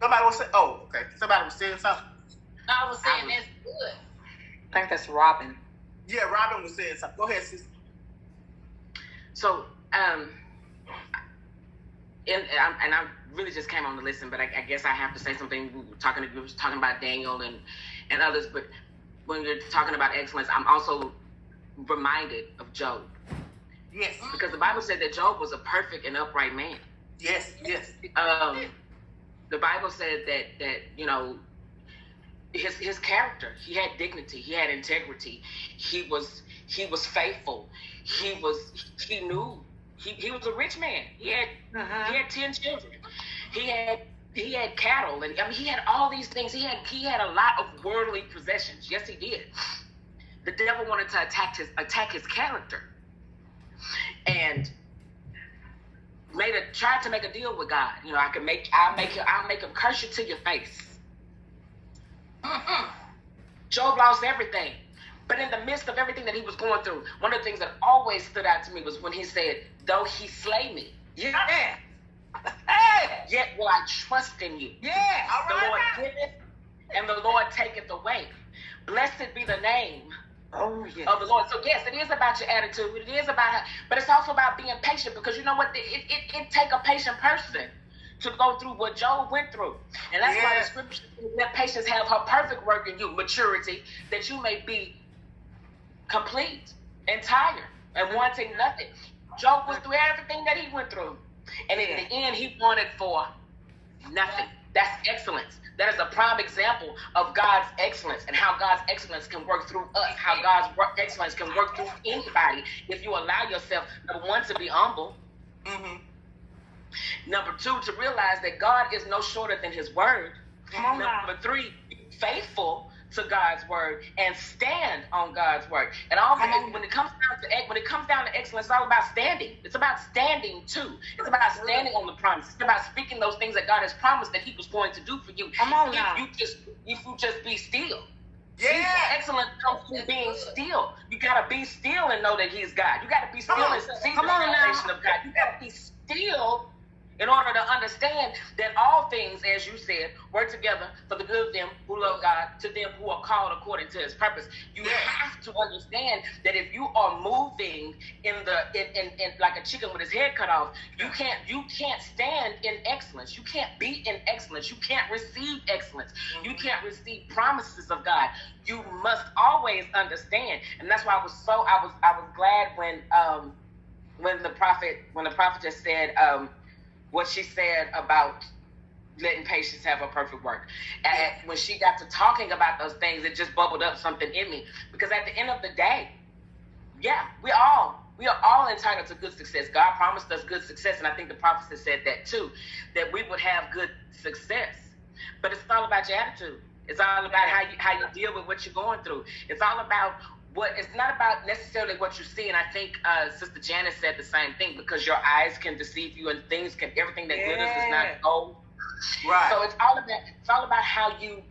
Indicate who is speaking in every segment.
Speaker 1: Somebody was saying, oh, okay. Somebody was saying something.
Speaker 2: I was saying that's good.
Speaker 3: I think that's Robin.
Speaker 1: Yeah, Robin was saying something. Go ahead, sis.
Speaker 4: So, and I really just came on to listen, but I guess I have to say something. We were talking about Daniel and others, but when you're talking about excellence, I'm also reminded of Job.
Speaker 1: Yes.
Speaker 4: Because the Bible said that Job was a perfect and upright man.
Speaker 1: Yes, yes.
Speaker 4: The Bible said that you know, his character, he had dignity, he had integrity, he was faithful, he knew he was a rich man. He had 10 children. He had cattle, and I mean he had all these things. He had a lot of worldly possessions. Yes, he did. The devil wanted to attack his character, and tried to make a deal with God. You know, I'll make him curse you to your face. Job lost everything. But in the midst of everything that he was going through, one of the things that always stood out to me was when he said, though he slay me, yet will I trust in you.
Speaker 3: Yeah.
Speaker 4: The Lord giveth and the Lord taketh away. Blessed be the name of the Lord. So yes, it is about your attitude. It is about, but it's also about being patient, because you know what? It take a patient person to go through what Job went through. And that's why the scripture says that patience have her perfect work in you, maturity, that you may be complete, entire, and wanting nothing. Job went through everything that he went through. And in the end, he wanted for nothing. That's excellence. That is a prime example of God's excellence and how God's excellence can work through us, how God's excellence can work through anybody if you allow yourself, number one, to be humble. Number two, to realize that God is no shorter than his word. Number three, be faithful to God's word and stand on God's word. And all when it comes down to excellence, it's all about standing. It's about standing too. It's about standing on the promise. It's about speaking those things that God has promised that he was going to do for you. If you just be still. Yeah. Excellence comes from being still. You gotta be still and know that he's God. You gotta be still and see the revelation of God. You gotta be still in order to understand that all things, as you said, work together for the good of them who love God, to them who are called according to his purpose. You have to understand that if you are moving in like a chicken with his head cut off, you can't stand in excellence. You can't be in excellence. You can't receive excellence. You can't receive promises of God. You must always understand. And that's why I was glad when the prophet just said what she said about letting patience have a perfect work. And when she got to talking about those things, it just bubbled up something in me. Because at the end of the day, we are all entitled to good success. God promised us good success, and I think the prophet said that too, that we would have good success. But it's all about your attitude. It's all about how you deal with what you're going through. It's all about it's not about necessarily what you see, and I think Sister Janice said the same thing, because your eyes can deceive you, and everything that glitters is not gold. Right. So it's all about how you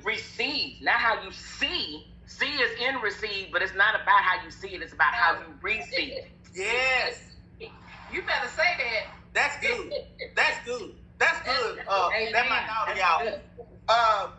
Speaker 4: receive, not how you see. See is in receive, but it's not about how you see it. It's about how you receive it.
Speaker 1: Yes.
Speaker 2: You better say that.
Speaker 1: That's good. That's good. That's good. That's my daughter, y'all.